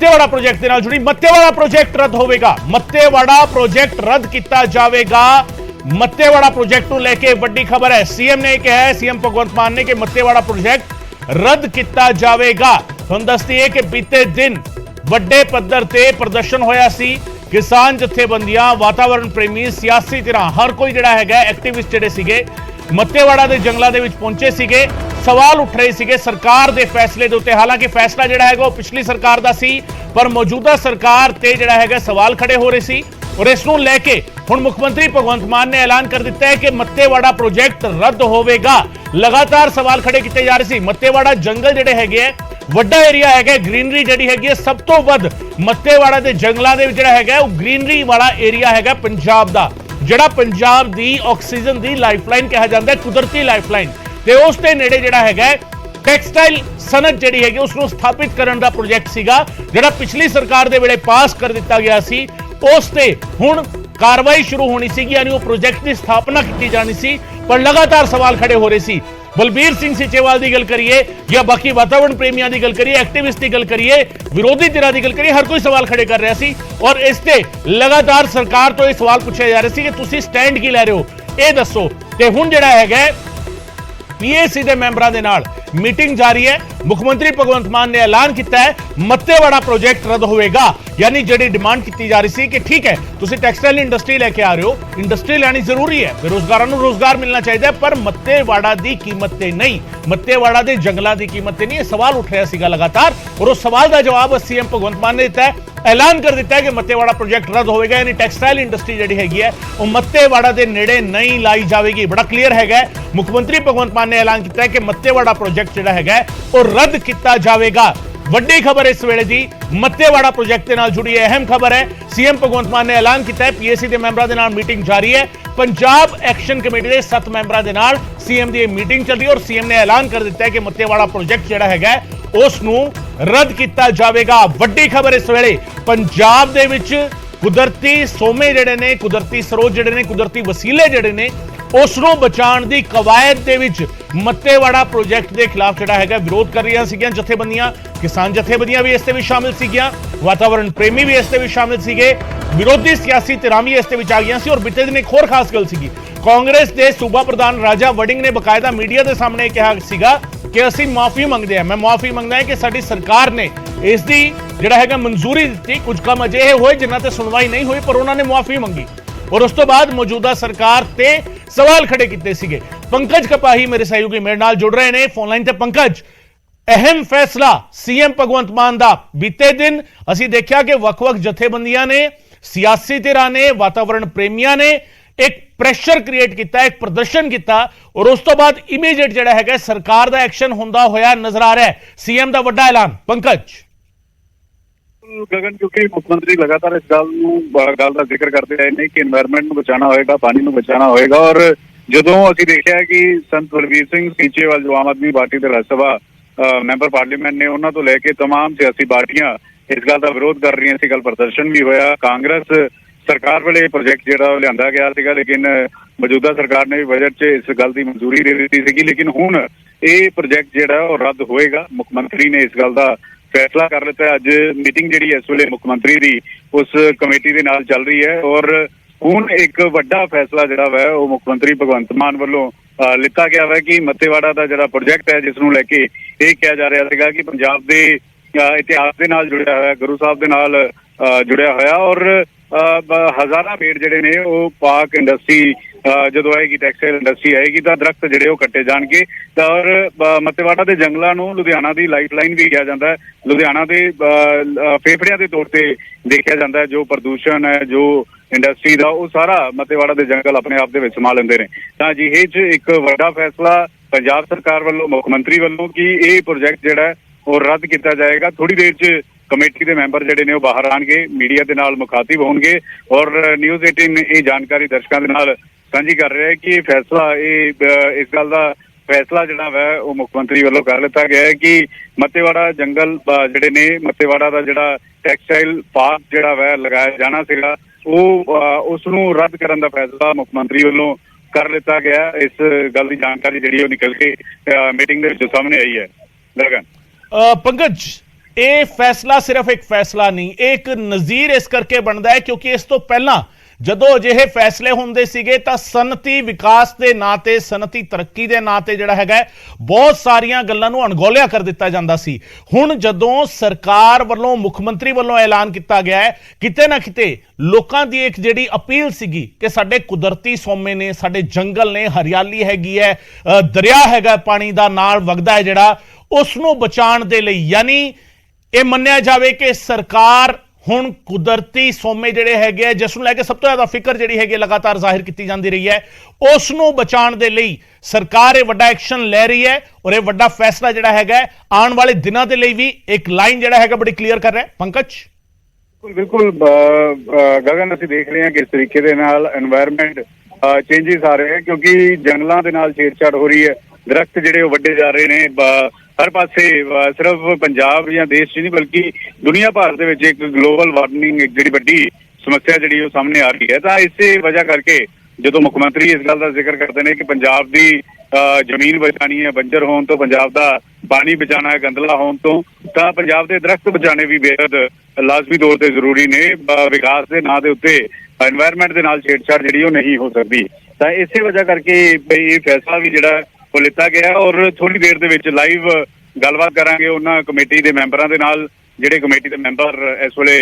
Mattewara project के नाल जुड़ी। मत्तेवाड़ा प्रोजेक्ट रद्द होगा, मत्तेवाड़ा प्रोजेक्ट रद्द किया जाएगा। मत्तेवाड़ा प्रोजेक्ट को लेकर वड्डी खबर है। सीएम ने कहा है, सीएम भगवंत मान ने कि मत्तेवाड़ा प्रोजेक्ट रद्द किया जाएगा। तुहानूं दस दईए कि बीते दिन वड्डे पद्धर ते प्रदर्शन होया सी। किसान जथेबंदियां, वातावरण प्रेमी, सियासी धिरां, हर कोई जिहड़ा हैगा एक्टिविस्ट जिहड़े सीगे मत्तेवाड़ा के जंगलों के पहुंचे सीगे। सवाल उठ रहे सीगे सरकार के फैसले के उत्ते। हालांकि फैसला जिहड़ा हैगा पिछली सरकार का सी, पर मौजूदा सरकार ते जिहड़ा हैगा सवाल खड़े हो रहे सी। और इसनूं लैके हुण मुख्यमंत्री भगवंत मान ने ऐलान कर दिता है कि मत्तेवाड़ा प्रोजेक्ट रद्द होगा। लगातार सवाल खड़े किए जा रहे सी। मत्तेवाड़ा जंगल जिहड़े हैगे वड्डा एरिया है, ग्रीनरी जिहड़ी हैगी सब तो वध मत्तेवाड़ा के जंगलों के जिहड़ा हैगा ग्रीनरी वाला एरिया हैगा पंजाब दा, जिहड़ा पंजाब दी ऑक्सीजन दी लाइफलाइन कहा जाता है, कुदरती लाइफलाइन। ते उस दे नेड़े जिहड़ा हैगा टैक्सटाइल सनत जिहड़ी हैगी उसनूं स्थापित करन दा प्रोजेक्ट सीगा, जिहड़ा पिछली सरकार दे वेले पास कर दिता गया सी। उस ते हुण कार्रवाई शुरू होनी सी, यानी वो प्रोजेक्ट की स्थापना की जानी सी, पर लगातार सवाल खड़े हो रहे सी। बलबीर सिंह सीचेवाल की गल करिए या बाकी वातावरण प्रेमियों की गल करिए, एक्टिविस्ट की गल करिए, विरोधी धिरां की गल करिए, हर कोई सवाल खड़े कर रहा सी। और इससे लगातार सरकार तो यह सवाल पूछे जा रहे थे कि तुसीं स्टैंड की लै रहे हो, ये दसो। ते हुण जिहड़ा हैगा पीएसी के मैंबरों के नाल मीटिंग जारी है। मुख्यमंत्री भगवंत मान ने ऐलान किया है मत्तेवाड़ा प्रोजेक्ट रद्द होगा। यानी जी डिमांड की जा रही थी कि ठीक है तुसीं टैक्सटाइल इंडस्ट्री लेके आ रहे हो, इंडस्ट्री लैनी जरूरी है, बेरोजगारों को रोजगार मिलना चाहिए, पर मत्तेवाड़ा की कीमत नहीं, मत्तेवाड़ा के जंगलों की कीमत नहीं। सवाल उठ रहा सीगा लगातार, और उस सवाल का जवाब सीएम भगवंत मान ने दिता है। ऐलान कर दिता है कि मत्तेवाड़ा प्रोजेक्ट रद्द होगा, यानी टैक्सटाइल इंडस्ट्री जी हैगी है वो मत्तेवाड़ा के नेड़े नहीं लाई जाएगी। बड़ा क्लीयर है, मुख्यमंत्री भगवंत मान ने ऐलान किया है कि मत्तेवाड़ा प्रोजेक्ट जो है वो रद्द किया जाएगा। वड्डी खबर इस वेले दी मत्तेवाड़ा प्रोजेक्ट के नाल जुड़ी है, अहम खबर है। सीएम भगवंत मान ने ऐलान किया है, पीएसी के मैंबरों के नाल मीटिंग जारी है। पंजाब एक्शन कमेटी के 7 मैंबरों के नाल सीएम की मीटिंग चल रही है, और सीएम ने ऐलान कर दिता है कि मत्तेवाड़ा प्रोजेक्ट जिहड़ा हैगा उसनूं रद्द किया जाएगा। वड्डी खबर इस वेले पंजाब दे विच कुदरती सोमे जिहड़े ने, कुदरती स्रोत जिहड़े ने, कुदरती वसीले जिहड़े ने उसनूं बचाउण दी कवायद दे विच मत्तेवाड़ा प्रोजेक्ट के खिलाफ जिहड़ा हैगा विरोध कर रही सीगियां जथेबंदियां। किसान जथेबंदियां भी इसते विच शामिल सीगियां, वातावरण प्रेमी भी इसते विच शामिल सीगे, विरोधी सियासी धिरां भी इसते विच आ गईयां सी। और बीते दिन एक होर खास गल सीगी, कांग्रेस के सूबा प्रधान राजा वड़िंग ने बकायदा मीडिया के सामने कहा सीगा कि असीं माफी मंगदे हैं, मैं माफी मंगदा है कि साडी सरकार ने इसकी जिहड़ा हैगा मंजूरी दी। कुछ काम अजिहे होए जिन्हां ते सुनवाई नहीं हुई, पर उन्होंने माफी मंगी, और उस तो बाद मौजूदा सरकार ते सवाल खड़े किए सीगे। पंकज कपाही मेरे सहयोगी मेरे नाल जुड़ रहे हैं फोनलाइन ते। पंकज, अहम फैसला सीएम भगवंत मान दा बीते दिन असीं देखिया कि वख-वख जथेबंदियां ने, सियासी धिरां ने, वातावरण प्रेमियों ने एक प्रेशर क्रिएट किया, एक प्रदर्शन किया, और उस तो बाद इमीडिएट जिहड़ा हैगा सरकार का एक्शन हुंदा होया नजर आ रहा है। सीएम का वड्डा ऐलान। पंकज गगन, क्योंकि मुख्यमंत्री लगातार इस गल का जिक्र करते रहे हैं कि एनवायरमेंट को बचाना होगा, पानी को बचाना होगा, और जो असीं देखिया कि संत बलबीर सिंह सीचेवाल जो आम आदमी पार्टी के राज्य सभा मैंबर पार्लीमेंट ने, उन्होंने तो लैके तमाम सियासी पार्टियां इस गल का विरोध कर रही सी। कल प्रदर्शन भी होया। कांग्रेस सरकार वाले प्रोजेक्ट जो लिया गया सीगा, लेकिन मौजूदा सरकार ने भी बजट च इस गल की मंजूरी दे दी सी, लेकिन हुण ये प्रोजेक्ट जो रद्द होएगा। मुख्यमंत्री ने इस गल का फैसला कर लिता है। अज मीटिंग जी इस वेले मुख्यमंत्री की उस कमेटी के नाल चल रही है, और हुण एक वड्डा फैसला जिहड़ा है वो मुख्यमंत्री भगवंत मान वालों लिता गया है कि मत्तेवाड़ा का जिहड़ा प्रोजेक्ट है जिसनूं लैके ये कहा जा रहा सीगा कि पंजाब के इतिहास के नाल जुड़िया होया, गुरु साहब के नाल जुड़िया होया, और हजारां पेड़ जिहड़े ने वो पाक इंडस्ट्री जो आएगी, टैक्सटाइल इंडस्ट्री आएगी, तो दरख्त जिहड़े वो कट्टे जाणगे। और मत्तेवाड़ा के जंगलों को लुधियाना की लाइफलाइन भी कहा जाता है, लुधियाना के फेफड़ियां के तौर पर देखा जाता है। जो प्रदूषण है, जो इंडस्ट्री का, वो सारा मत्तेवाड़ा के जंगल अपने आप दे समा लेंदे ने। तां अजिहे च एक वड्डा फैसला पंजाब सरकार वालों, मुख्यमंत्री वालों कि ये प्रोजेक्ट जिहड़ा है वो रद्द किया जाएगा। थोड़ी देर च कमेटी के मैंबर जिहड़े ने बाहर आएंगे, मीडिया के नाल मुखातिब होणगे, और न्यूज़ 18 ये जानकारी दर्शकों के नाल साझी कर रहा है कि फैसला इस गल का फैसला जिहड़ा है वो मुख्यमंत्री वालों कर लिता गया है कि मत्तेवाड़ा जंगल जिहड़े ने, मत्तेवाड़ा का जिहड़ा टैक्सटाइल पार्क जिहड़ा है लगाया जाना सीगा, वो उसनूं रद्द करन दा फैसला मुख्यमंत्री वालों कर लिता गया। इस गल की जानकारी जिहड़ी निकल के मीटिंग दे विच सामने आई है। लगन पंकज, ਇਹ ਫੈਸਲਾ ਸਿਰਫ ਇੱਕ ਫੈਸਲਾ ਨਹੀਂ, ਇਹ ਇੱਕ ਨਜ਼ੀਰ ਇਸ ਕਰਕੇ ਬਣਦਾ ਹੈ ਕਿਉਂਕਿ ਇਸ ਤੋਂ ਪਹਿਲਾਂ ਜਦੋਂ ਅਜਿਹੇ ਫੈਸਲੇ ਹੁੰਦੇ ਸੀਗੇ ਤਾਂ ਸਨਅਤੀ ਵਿਕਾਸ ਦੇ ਨਾਂ ਤੇ, ਸਨਅਤੀ ਤਰੱਕੀ ਦੇ ਨਾਂ ਤੇ ਜਿਹੜਾ ਹੈਗਾ ਬਹੁਤ ਸਾਰੀਆਂ ਗੱਲਾਂ ਨੂੰ ਅਣਗੌਲਿਆ ਕਰ ਦਿੱਤਾ ਜਾਂਦਾ ਸੀ। ਹੁਣ ਜਦੋਂ ਸਰਕਾਰ ਵੱਲੋਂ, ਮੁੱਖ ਮੰਤਰੀ ਵੱਲੋਂ ਐਲਾਨ ਕੀਤਾ ਗਿਆ ਹੈ, ਕਿਤੇ ਨਾ ਕਿਤੇ ਲੋਕਾਂ ਦੀ ਇੱਕ ਜਿਹੜੀ ਅਪੀਲ ਸੀਗੀ ਕਿ ਸਾਡੇ ਕੁਦਰਤੀ ਸੋਮੇ ਨੇ, ਸਾਡੇ ਜੰਗਲ ਨੇ, ਹਰਿਆਲੀ ਹੈਗੀ ਹੈ, ਦਰਿਆ ਹੈਗਾ ਪਾਣੀ ਦਾ ਨਾਲ ਵਗਦਾ ਹੈ ਜਿਹੜਾ, ਉਸ ਨੂੰ ਬਚਾਉਣ ਦੇ ਲਈ, ਯਾਨੀ ਇਹ ਮੰਨਿਆ ਜਾਵੇ ਕਿ ਸਰਕਾਰ ਹੁਣ ਕੁਦਰਤੀ ਸੋਮੇ ਜਿਹੜੇ ਹੈਗੇ ਆ ਜਿਸ ਨੂੰ ਲੈ ਕੇ ਸਭ ਤੋਂ ਜ਼ਿਆਦਾ ਫਿਕਰ ਜਿਹੜੀ ਹੈਗੀ ਲਗਾਤਾਰ ਜ਼ਾਹਿਰ ਕੀਤੀ ਜਾਂਦੀ ਰਹੀ ਹੈ, ਉਸ ਨੂੰ ਬਚਾਉਣ ਦੇ ਲਈ ਸਰਕਾਰ ਇਹ ਵੱਡਾ ਐਕਸ਼ਨ ਲੈ ਰਹੀ ਹੈ ਔਰ ਇਹ ਵੱਡਾ ਫੈਸਲਾ ਜਿਹੜਾ ਹੈਗਾ ਆਉਣ ਵਾਲੇ ਦਿਨਾਂ ਦੇ ਲਈ ਵੀ ਇੱਕ ਲਾਈਨ ਜਿਹੜਾ ਹੈਗਾ ਬੜੀ ਕਲੀਅਰ ਕਰ ਰਿਹਾ ਹੈ। ਪੰਕਜ, ਬਿਲਕੁਲ ਗਗਨ, ਅਸੀਂ ਦੇਖ ਰਹੇ ਹਾਂ ਕਿਸ ਤਰੀਕੇ ਦੇ ਨਾਲ এনवायरमेंट ਚੇਂਜਸ ਆ ਰਹੇ ਹੈ ਕਿਉਂਕਿ ਜੰਗਲਾਂ ਦੇ ਨਾਲ ਛੇੜਛਾੜ ਹੋ ਰਹੀ ਹੈ, ਦਰਖਤ ਜਿਹੜੇ ਉਹ ਵੱਡੇ ਜਾ ਰਹੇ ਨੇ ਹਰ ਪਾਸੇ। ਸਿਰਫ ਪੰਜਾਬ ਜਾਂ ਦੇਸ਼ 'ਚ ਨਹੀਂ ਬਲਕਿ ਦੁਨੀਆ ਭਰ ਦੇ ਵਿੱਚ ਇੱਕ ਗਲੋਬਲ ਵਾਰਮਿੰਗ ਇੱਕ ਜਿਹੜੀ ਵੱਡੀ ਸਮੱਸਿਆ ਜਿਹੜੀ ਉਹ ਸਾਹਮਣੇ ਆ ਰਹੀ ਹੈ। ਤਾਂ ਇਸੇ ਵਜ੍ਹਾ ਕਰਕੇ ਜਦੋਂ ਮੁੱਖ ਮੰਤਰੀ ਇਸ ਗੱਲ ਦਾ ਜ਼ਿਕਰ ਕਰਦੇ ਨੇ ਕਿ ਪੰਜਾਬ ਦੀ ਜ਼ਮੀਨ ਬਚਾਉਣੀ ਹੈ ਬੰਜਰ ਹੋਣ ਤੋਂ, ਪੰਜਾਬ ਦਾ ਪਾਣੀ ਬਚਾਉਣਾ ਹੈ ਗੰਦਲਾ ਹੋਣ ਤੋਂ, ਤਾਂ ਪੰਜਾਬ ਦੇ ਦਰਖਤ ਬਚਾਉਣੇ ਵੀ ਬੇहद ਲਾਜ਼ਮੀ ਤੌਰ ਤੇ ਜ਼ਰੂਰੀ ਨੇ। ਵਿਕਾਸ ਦੇ ਨਾਂ ਦੇ ਉੱਤੇ এনवायरमेंट ਦੇ ਨਾਲ ਛੇੜਛਾੜ ਜਿਹੜੀ ਉਹ ਨਹੀਂ ਹੋ ਸਕਦੀ। ਤਾਂ ਇਸੇ ਵਜ੍ਹਾ ਕਰਕੇ ਇਹ ਫੈਸਲਾ ਵੀ ਜਿਹੜਾ ਉਹ ਲਿੱਤਾ ਗਿਆ ਔਰ ਥੋੜੀ ਦੇਰ ਦੇ ਵਿੱਚ ਲਾਈਵ ਗੱਲਬਾਤ ਕਰਾਂਗੇ ਉਹਨਾਂ ਕਮੇਟੀ ਦੇ ਮੈਂਬਰਾਂ ਦੇ ਨਾਲ, ਜਿਹੜੇ ਕਮੇਟੀ ਦੇ ਮੈਂਬਰ ਇਸ ਵੇਲੇ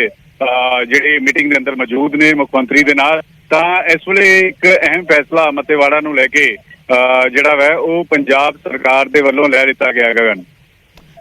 ਜਿਹੜੇ ਮੀਟਿੰਗ ਦੇ ਅੰਦਰ ਮੌਜੂਦ ਨੇ ਮੁੱਖ ਮੰਤਰੀ ਦੇ ਨਾਲ। ਤਾਂ ਇਸ ਵੇਲੇ ਇੱਕ ਅਹਿਮ ਫੈਸਲਾ ਮੱਤੇਵਾੜਾ ਨੂੰ ਲੈ ਕੇ ਜਿਹੜਾ ਵੈ ਉਹ ਪੰਜਾਬ ਸਰਕਾਰ ਦੇ ਵੱਲੋਂ ਲੈ ਲਿੱਤਾ ਗਿਆ। ਗਗਨ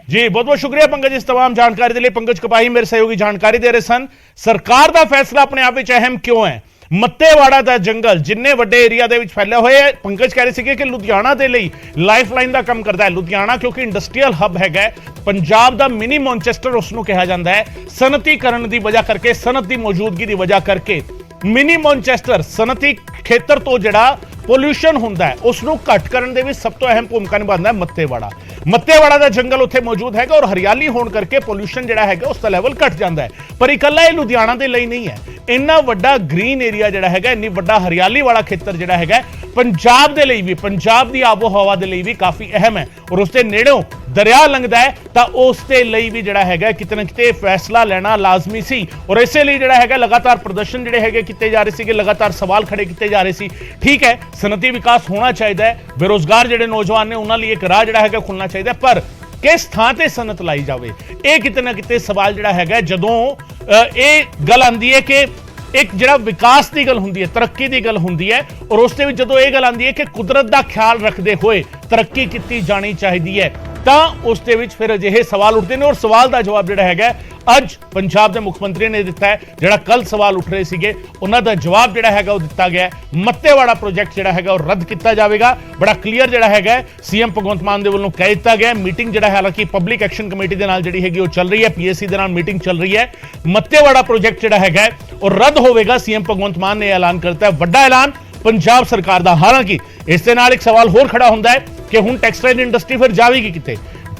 जी, बहुत बहुत शुक्रिया पंकज इस तमाम जानकारी के लिए। पंकज कपाही मेरे सहयोगी जानकारी दे रहे सन। सरकार का फैसला अपने आप में अहम क्यों है? ਮੱਤੇਵਾੜਾ ਦਾ ਜੰਗਲ ਜਿੰਨੇ ਵੱਡੇ ਏਰੀਆ ਦੇ ਵਿੱਚ ਫੈਲਿਆ ਹੋਇਆ ਹੈ, ਪੰਕਜ ਕਹਿ ਰਹੇ ਸੀਗੇ ਕਿ ਲੁਧਿਆਣਾ ਦੇ ਲਈ ਲਾਈਫਲਾਈਨ ਦਾ ਕੰਮ ਕਰਦਾ ਹੈ। ਲੁਧਿਆਣਾ ਕਿਉਂਕਿ ਇੰਡਸਟਰੀਅਲ ਹੱਬ ਹੈਗਾ, ਪੰਜਾਬ ਦਾ ਮਿਨੀ ਮੈਨਚੈਸਟਰ ਉਸ ਨੂੰ ਕਿਹਾ ਜਾਂਦਾ ਹੈ। ਸਨਅਤੀਕਰਨ ਦੀ ਵਜ੍ਹਾ ਕਰਕੇ, ਸਨਅਤ ਦੀ ਮੌਜੂਦਗੀ ਦੀ ਵਜ੍ਹਾ ਕਰਕੇ ਮਿਨੀ ਮੈਨਚੈਸਟਰ ਸਨਅਤੀ ਖੇਤਰ ਤੋਂ ਜਿਹੜਾ ਪੋਲਿਊਸ਼ਨ ਹੁੰਦਾ ਹੈ ਉਸ ਨੂੰ ਘੱਟ ਕਰਨ ਦੇ ਵਿੱਚ ਸਭ ਤੋਂ ਅਹਿਮ ਭੂਮਿਕਾ ਨਿਭਾਉਂਦਾ ਹੈ ਮੱਤੇਵਾੜਾ। ਮੱਤੇਵਾੜਾ ਦਾ ਜੰਗਲ ਉੱਥੇ ਮੌਜੂਦ ਹੈਗਾ ਔਰ ਹਰਿਆਲੀ ਹੋਣ ਕਰਕੇ ਪੋਲਿਊਸ਼ਨ ਜਿਹੜਾ ਹੈਗਾ ਉਸ ਦਾ ਲੈਵਲ ਘਟ ਜਾਂਦਾ ਹੈ। ਪਰ ਇਕੱਲਾ ਇਹ ਲੁਧਿਆਣਾ ਦੇ ਲਈ ਨਹੀਂ ਹੈ, ਇੰਨਾ ਵੱਡਾ ਗ੍ਰੀਨ ਏਰੀਆ ਜਿਹੜਾ ਹੈਗਾ, ਇੰਨੀ ਵੱਡਾ ਹਰਿਆਲੀ ਵਾਲਾ ਖੇਤਰ ਜਿਹੜਾ ਹੈਗਾ ਪੰਜਾਬ ਦੇ ਲਈ ਵੀ, ਪੰਜਾਬ ਦੀ ਆਬੋ ਹਵਾ ਦੇ ਲਈ ਵੀ ਕਾਫੀ ਅਹਿਮ ਹੈ ਔਰ ਉਸ ਦੇ ਨੇੜੋਂ ਦਰਿਆ ਲੰਘਦਾ ਹੈ। ਤਾਂ ਉਸ ਦੇ ਲਈ ਵੀ ਜਿਹੜਾ ਹੈਗਾ ਕਿਤੇ ਨਾ ਕਿਤੇ ਫੈਸਲਾ ਲੈਣਾ ਲਾਜ਼ਮੀ ਸੀ ਔਰ ਇਸੇ ਲਈ ਜਿਹੜਾ ਹੈਗਾ ਲਗਾਤਾਰ ਪ੍ਰਦਰਸ਼ਨ ਜਿਹੜੇ ਹੈਗੇ ਕੀਤੇ ਜਾ ਰਹੇ ਸੀਗੇ, ਲਗਾਤਾਰ ਸਵਾਲ ਖੜੇ ਕੀਤੇ ਜਾ ਰਹੇ ਸੀ। ਠੀਕ ਹੈ, ਸਨਅਤੀ ਵਿਕਾਸ ਹੋਣਾ ਚਾਹੀਦਾ ਹੈ, ਬੇਰੋਜ਼ਗਾਰ ਜਿਹੜੇ ਨੌਜਵਾਨ ਨੇ ਉਹਨਾਂ ਲਈ ਇੱਕ ਰਾਹ ਜਿਹੜਾ ਹੈਗਾ ਖੁੱਲਣਾ ਚਾਹੀਦਾ, ਪਰ ਕਿਸ ਥਾਂ ਤੇ ਸਨਅਤ ਲਾਈ ਜਾਵੇ, ਇਹ ਕਿਤੇ ਨਾ ਕਿਤੇ ਸਵਾਲ ਜਿਹੜਾ ਹੈਗਾ ਜਦੋਂ ਇਹ ਗੱਲ ਆਉਂਦੀ ਹੈ ਕਿ ਇੱਕ ਜਿਹੜਾ ਵਿਕਾਸ ਦੀ ਗੱਲ ਹੁੰਦੀ ਹੈ, ਤਰੱਕੀ ਦੀ ਗੱਲ ਹੁੰਦੀ ਹੈ ਔਰ ਉਸ ਦੇ ਵਿੱਚ ਜਦੋਂ ਇਹ ਗੱਲ ਆਉਂਦੀ ਹੈ ਕਿ ਕੁਦਰਤ ਦਾ ਖਿਆਲ ਰੱਖਦੇ ਹੋਏ ਤਰੱਕੀ ਕੀਤੀ ਜਾਣੀ ਚਾਹੀਦੀ ਹੈ, ਤਾਂ ਉਸ ਦੇ ਵਿੱਚ ਫਿਰ ਅਜਿਹੇ ਸਵਾਲ ਉੱਠਦੇ ਨੇ ਔਰ ਸਵਾਲ ਦਾ ਜਵਾਬ ਜਿਹੜਾ ਹੈਗਾ ਅੱਜ ਪੰਜਾਬ ਦੇ ਮੁੱਖ ਮੰਤਰੀ ਨੇ ਦਿੱਤਾ ਹੈ। ਜਿਹੜਾ ਕੱਲ ਸਵਾਲ ਉੱਠ ਰਹੇ ਸੀਗੇ ਉਹਨਾਂ ਦਾ ਜਵਾਬ ਜਿਹੜਾ ਹੈਗਾ ਉਹ ਦਿੱਤਾ ਗਿਆ। ਮੱਤੇਵਾੜਾ ਪ੍ਰੋਜੈਕਟ ਜਿਹੜਾ ਹੈਗਾ ਉਹ ਰੱਦ ਕੀਤਾ ਜਾਵੇਗਾ, ਬੜਾ ਕਲੀਅਰ ਜਿਹੜਾ ਹੈਗਾ ਸੀਐਮ ਭਗਵੰਤ ਮਾਨ ਦੇ ਵੱਲੋਂ ਕਹਿ ਦਿੱਤਾ ਗਿਆ। ਮੀਟਿੰਗ ਜਿਹੜਾ ਹਾਲਾਂਕਿ ਪਬਲਿਕ ਐਕਸ਼ਨ ਕਮੇਟੀ ਦੇ ਨਾਲ ਜਿਹੜੀ ਹੈਗੀ ਉਹ ਚੱਲ ਰਹੀ ਹੈ, ਪੀਐਸਸੀ ਦੇ ਨਾਲ ਮੀਟਿੰਗ ਚੱਲ ਰਹੀ ਹੈ। ਮੱਤੇਵਾੜਾ ਪ੍ਰੋਜੈਕਟ ਜਿਹੜਾ ਹੈਗਾ ਉਹ ਰੱਦ ਹੋਵੇਗਾ, ਸੀਐਮ ਭਗਵੰਤ ਮਾਨ ਨੇ ਐਲਾਨ ਕਰਤਾ ਹੈ, ਵੱਡਾ ਐਲਾਨ ਪੰਜਾਬ ਸਰਕਾਰ ਦਾ। ਹਾਲਾਂਕਿ ਇਸ ਦੇ ਨਾਲ ਇੱਕ ਸਵਾਲ ਹੋਰ ਖੜਾ ਹੁੰਦਾ ਹੈ ਕਿ ਹੁਣ ਟੈਕਸਟਾਈਲ ਇੰਡਸਟਰੀ ਫਿਰ ਜਾਵੇਗੀ ਕਿਤੇ?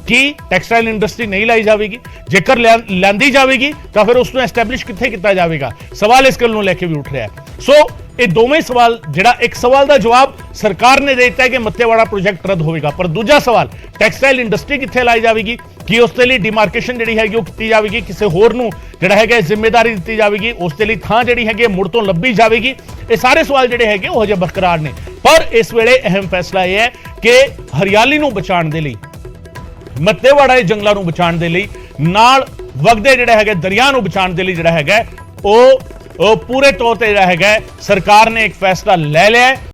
ਕੀ ਟੈਕਸਟਾਈਲ ਇੰਡਸਟਰੀ ਨਹੀਂ ਲਾਈ ਜਾਵੇਗੀ? ਜੇਕਰ ਲਿਆਂਦੀ ਜਾਵੇਗੀ ਤਾਂ ਫਿਰ ਉਸ ਨੂੰ ਐਸਟੈਬਲਿਸ਼ ਕਿੱਥੇ ਕੀਤਾ ਜਾਵੇਗਾ? ਸਵਾਲ ਇਸ ਗੱਲ ਨੂੰ ਲੈ ਕੇ ਵੀ ਉੱਠ ਰਿਹਾ ਹੈ। ਸੋ ਇਹ ਦੋਵੇਂ ਸਵਾਲ, ਜਿਹੜਾ ਇੱਕ ਸਵਾਲ ਦਾ ਜਵਾਬ ਸਰਕਾਰ ਨੇ ਦੇ ਦਿੱਤਾ ਹੈ ਕਿ ਮੱਤੇਵਾੜਾ ਪ੍ਰੋਜੈਕਟ ਰੱਦ ਹੋਵੇਗਾ, ਪਰ ਦੂਜਾ ਸਵਾਲ ਟੈਕਸਟਾਈਲ ਇੰਡਸਟਰੀ ਕਿੱਥੇ ਲਾਈ ਜਾਵੇਗੀ? ਕੀ ਉਸ ਦੇ ਲਈ ਡਿਮਾਰਕੇਸ਼ਨ ਜਿਹੜੀ ਹੈਗੀ ਉਹ ਕੀਤੀ ਜਾਵੇਗੀ, ਕਿਸੇ ਹੋਰ ਨੂੰ ਜਿਹੜਾ ਹੈਗਾ ਜ਼ਿੰਮੇਵਾਰੀ ਦਿੱਤੀ ਜਾਵੇਗੀ, ਉਸ ਦੇ ਲਈ ਥਾਂ ਜਿਹੜੀ ਹੈਗੀ ਮੁੜ ਤੋਂ ਲੱਭੀ ਜਾਵੇਗੀ? ਇਹ ਸਾਰੇ ਸਵਾਲ ਜਿਹੜੇ ਹੈਗੇ ਉਹ ਹਜੇ ਬਰਕਰਾਰ ਨੇ। ਪਰ ਇਸ ਵੇਲੇ ਅਹਿਮ ਫੈਸਲਾ ਇਹ ਹੈ ਕਿ ਹਰਿਆਲੀ ਨੂੰ ਬਚਾਉਣ ਦੇ ਲਈ, ਮੱਤੇਵਾੜਾ ਦੇ ਜੰਗਲਾਂ ਨੂੰ ਬਚਾਉਣ ਦੇ ਲਈ, ਨਾਲ ਵਗਦੇ ਜਿਹੜਾ ਹੈਗਾ ਦਰਿਆ ਨੂੰ ਬਚਾਉਣ ਦੇ ਲਈ ਜਿਹੜਾ ਹੈਗਾ ਉਹ ਪੂਰੇ ਤੌਰ ਤੇ ਜਿਹੜਾ ਹੈਗਾ ਸਰਕਾਰ ਨੇ ਇੱਕ ਫੈਸਲਾ ਲੈ ਲਿਆ।